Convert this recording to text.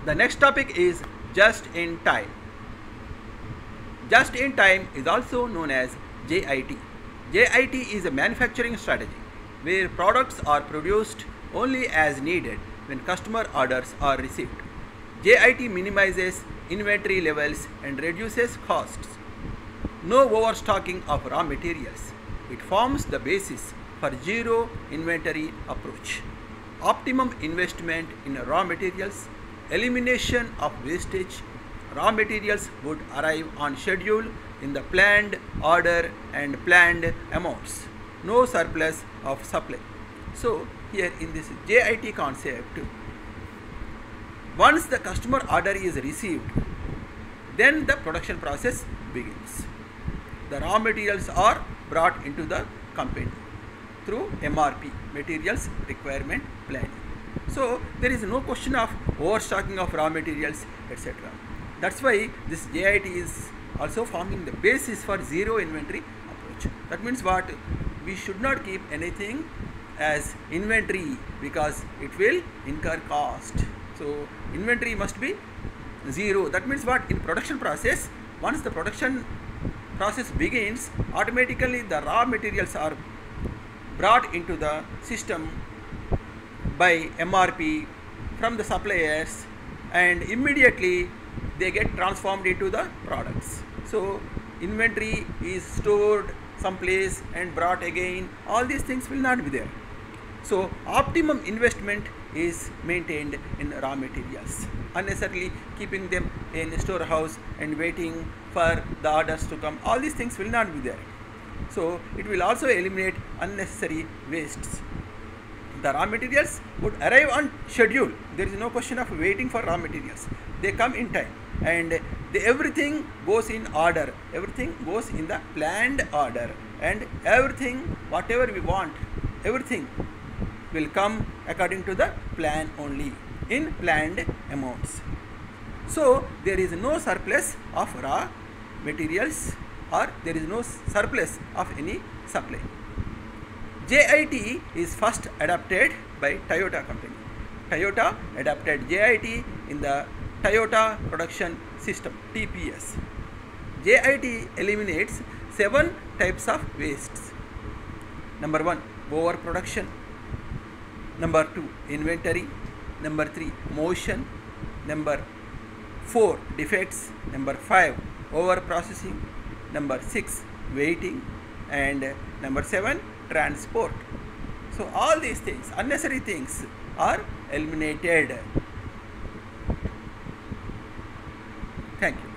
The next topic is just in time. Just in time is also known as JIT. JIT is a manufacturing strategy where products are produced only as needed when customer orders are received. JIT minimizes inventory levels and reduces costs. No overstocking of raw materials. It forms the basis for zero inventory approach. Optimum investment in raw materials, elimination of wastage. Raw materials would arrive on schedule in the planned order and planned amounts. No surplus of supply. So here in this JIT concept, once the customer order is received, then the production process begins. The raw materials are brought into the company through MRP, Materials Requirement Planning. So there is no question of overstocking of raw materials, etc. That's why this JIT is also forming the basis for zero inventory approach. That means what? We should not keep anything as inventory because it will incur cost. So inventory must be zero. That means what? In production process, once the production process begins, automatically the raw materials are brought into the system by MRP from the suppliers, and immediately they get transformed into the products. So inventory is stored someplace and brought again. All these things will not be there. So optimum investment is maintained in raw materials. Unnecessarily keeping them in storehouse and waiting for the orders to come, all these things will not be there. So it will also eliminate unnecessary wastes. The raw materials would arrive on schedule. There is no question of waiting for raw materials. They come in time, and everything goes in order. Everything goes in the planned order, and everything, whatever we want, everything will come according to the plan only in planned amounts. So there is no surplus of raw materials, or there is no surplus of any supply. JIT is first adopted by Toyota company. Toyota adopted JIT in the Toyota Production System, TPS. JIT eliminates 7 types of wastes. Number 1, overproduction. Number 2, inventory. Number 3, motion. Number 4, defects. Number 5, over processing. Number 6, waiting. And number 7, transport. So all these things, unnecessary things, are eliminated. Thank you.